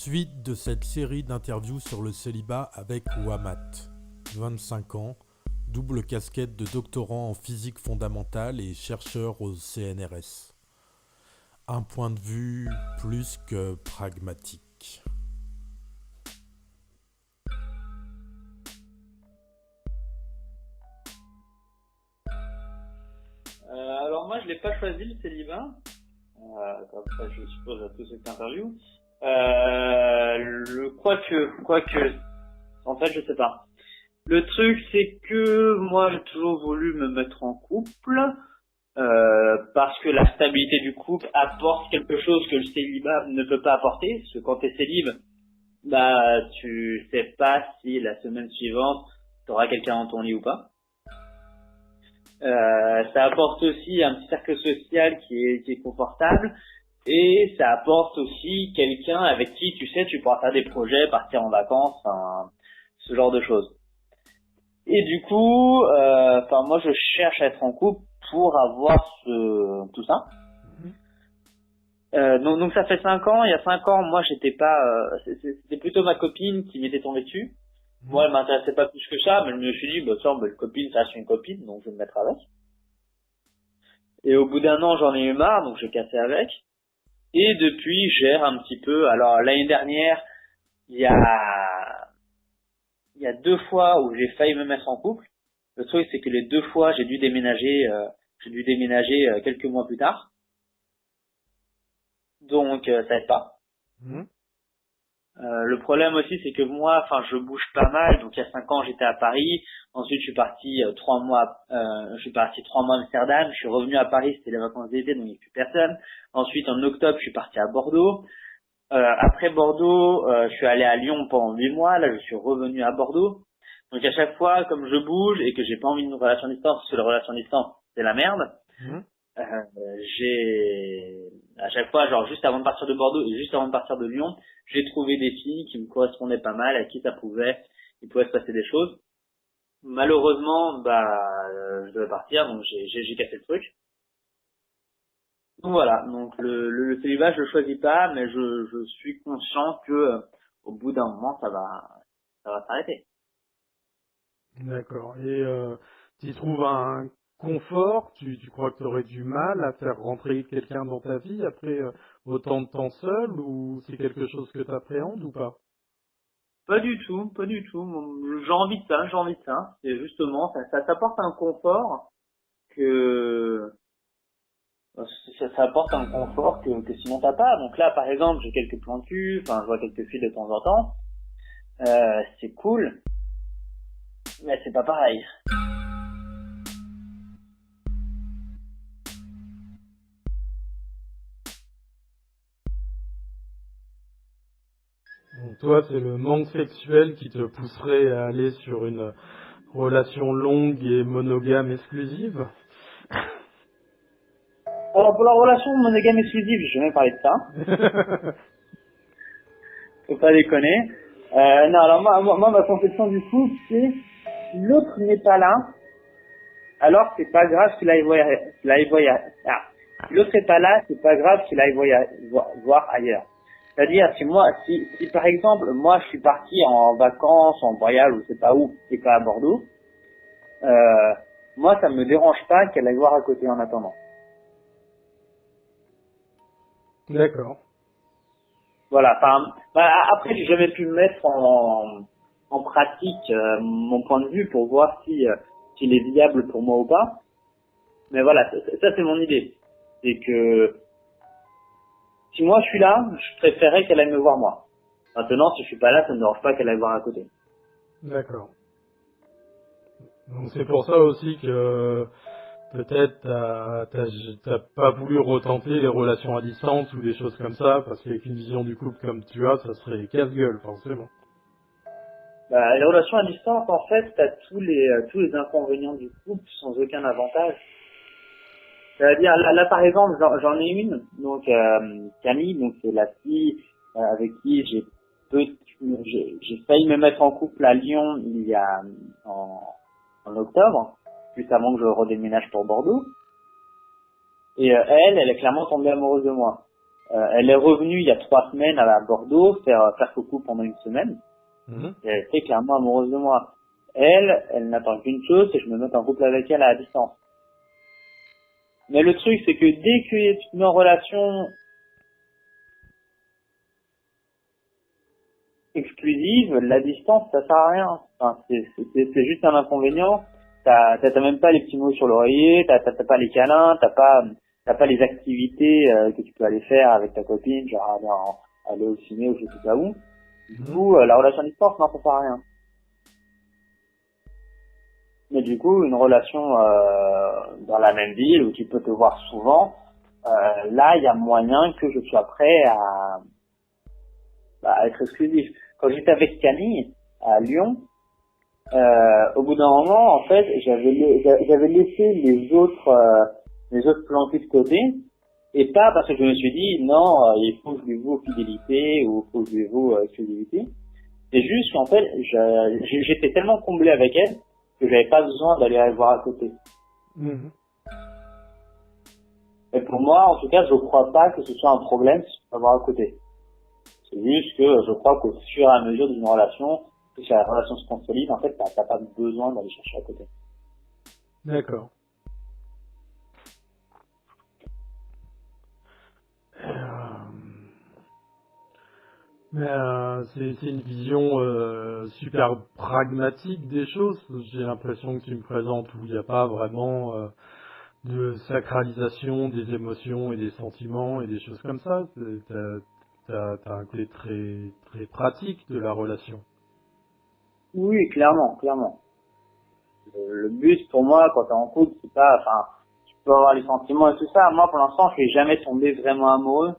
Suite de cette série d'interviews sur le célibat avec Ouamat, 25 ans, double casquette de doctorant en physique fondamentale et chercheur au CNRS. Un point de vue plus que pragmatique. Alors moi je l'ai pas choisi le célibat, comme ça je suppose à tous cette interview. Quoique, en fait je sais pas. Le truc c'est que moi j'ai toujours voulu me mettre en couple, parce que la stabilité du couple apporte quelque chose que le célibat ne peut pas apporter, parce que quand t'es célib, bah tu sais pas si la semaine suivante t'auras quelqu'un dans ton lit ou pas. Ça apporte aussi un petit cercle social qui est confortable, et ça apporte aussi quelqu'un avec qui tu sais tu pourras faire des projets, partir en vacances, ce genre de choses. Et du coup, moi je cherche à être en couple pour avoir tout ça. Donc ça fait 5 ans. Il y a 5 ans, moi j'étais pas, c'était plutôt ma copine qui m'était tombée dessus. Moi elle m'intéressait pas plus que ça, mais je me suis dit une copine ça reste une copine, donc je vais me mettre avec. Et au bout d'un an, j'en ai eu marre, donc j'ai cassé avec. Et depuis, je gère un petit peu. Alors l'année dernière, il y a 2 fois où j'ai failli me mettre en couple. Le truc, c'est que les 2 fois, j'ai dû déménager quelques mois plus tard. Donc ça aide pas. Le problème aussi, c'est que moi, je bouge pas mal. Donc il y a 5 ans, j'étais à Paris. Ensuite, je suis parti 3 mois. Je suis parti 3 mois à Amsterdam. Je suis revenu à Paris, c'était les vacances d'été, donc il n'y a plus personne. Ensuite, en octobre, je suis parti à Bordeaux. Après Bordeaux, je suis allé à Lyon pendant 8 mois. Là, je suis revenu à Bordeaux. Donc à chaque fois, comme je bouge et que j'ai pas envie d'une relation à distance, parce que la relation à distance, c'est la merde. À chaque fois, genre juste avant de partir de Bordeaux et juste avant de partir de Lyon, j'ai trouvé des filles qui me correspondaient pas mal, à qui il pouvait se passer des choses. Malheureusement, je devais partir, donc j'ai cassé le truc. Donc voilà, donc le célibat, je le choisis pas, mais je suis conscient que au bout d'un moment, ça va s'arrêter. D'accord. Et tu trouves un confort, tu crois que tu aurais du mal à faire rentrer quelqu'un dans ta vie après autant de temps seul, ou c'est quelque chose que tu appréhendes ou pas? Pas du tout, pas du tout. J'ai envie de ça. Et justement, ça t'apporte un confort que ça apporte un confort que sinon t'as pas. Donc là, par exemple, j'ai quelques plans de cul, je vois quelques filles de temps en temps. C'est cool, mais c'est pas pareil. Donc toi, c'est le manque sexuel qui te pousserait à aller sur une relation longue et monogame exclusive? Alors pour la relation monogame exclusive, je vais jamais parler de ça. Faut pas déconner. Non, alors moi, ma conception du couple, c'est si l'autre n'est pas là, alors c'est pas grave qu'il aille voir. Si l'autre n'est pas là, c'est pas grave qu'il aille voir ailleurs. C'est-à-dire, si par exemple, moi je suis parti en vacances, en voyage, ou je sais pas où, et pas à Bordeaux, moi ça me dérange pas qu'elle aille voir à côté en attendant. D'accord. Voilà. Après, j'ai jamais pu mettre en pratique mon point de vue pour voir s'il est viable pour moi ou pas. Mais voilà, ça c'est mon idée. C'est que si moi je suis là, je préférerais qu'elle aille me voir moi. Maintenant, si je suis pas là, ça ne me dérange pas qu'elle aille voir à côté. D'accord. Donc c'est pour ça aussi que peut-être t'as pas voulu retenter les relations à distance ou des choses comme ça, parce qu'avec une vision du couple comme tu as, ça serait casse-gueule, forcément. Les relations à distance, en fait, t'as tous les inconvénients du couple sans aucun avantage. C'est-à-dire, là par exemple, j'en ai une, donc Camille, donc c'est la fille avec qui j'ai failli me mettre en couple à Lyon en octobre, juste avant que je redéménage pour Bordeaux. Et elle est clairement tombée amoureuse de moi. Elle est revenue il y a 3 semaines à Bordeaux faire coucou pendant une semaine. Et elle était clairement amoureuse de moi. Elle n'attend qu'une chose, c'est que je me mette en couple avec elle à distance. Mais le truc, c'est que dès que tu te mets en relation exclusive, la distance, ça sert à rien. Enfin, c'est juste un inconvénient. T'as même pas les petits mots sur l'oreiller, t'as pas les câlins, t'as pas les activités que tu peux aller faire avec ta copine, genre aller au ciné ou je sais pas où. Du coup, la relation à distance, non, ça sert à rien. Mais du coup, une relation dans la même ville où tu peux te voir souvent, là, il y a moyen que je sois prêt à être exclusif. Quand j'étais avec Camille à Lyon, au bout d'un moment, en fait, j'avais laissé les autres plans de côté, et pas parce que je me suis dit non, il faut que je lui voue fidélité ou il faut que je lui voue exclusivité. C'est juste qu'en fait, j'étais tellement comblé avec elle que j'avais pas besoin d'aller la voir à côté. Et pour moi, en tout cas, je crois pas que ce soit un problème si tu peux voir à côté. C'est juste que je crois qu'au fur et à mesure d'une relation, que si la relation se consolide, en fait, t'as pas besoin d'aller chercher à côté. D'accord. Mais c'est une vision super pragmatique des choses. J'ai l'impression que tu me présentes où il n'y a pas vraiment de sacralisation des émotions et des sentiments et des choses comme ça. T'as un côté très très pratique de la relation. Oui, clairement. Le but pour moi, quand t'es en couple, c'est pas, enfin, tu peux avoir les sentiments et tout ça. Moi, pour l'instant, je suis jamais tombé vraiment amoureux.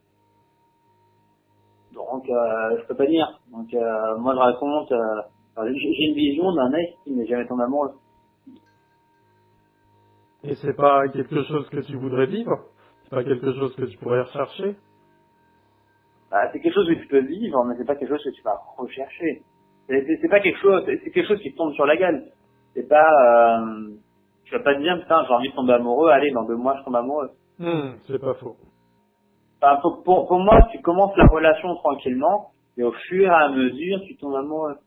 Donc, je peux pas dire. Donc, moi, je raconte, j'ai une vision d'un mec qui n'est jamais tombé amoureux. Et c'est pas quelque chose que tu voudrais vivre? C'est pas quelque chose que tu pourrais rechercher? Bah, c'est quelque chose que tu peux vivre, mais c'est pas quelque chose que tu vas rechercher. C'est pas quelque chose, c'est quelque chose qui te tombe sur la gueule. C'est pas, tu vas pas te dire, putain, j'ai envie de tomber amoureux, allez, dans 2 mois, je tombe amoureux. C'est pas faux. Enfin, pour moi, tu commences la relation tranquillement, et au fur et à mesure, tu tombes amoureux.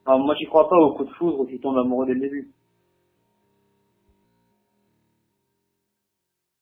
Enfin, moi, j'y crois pas au coup de foudre où tu tombes amoureux dès le début.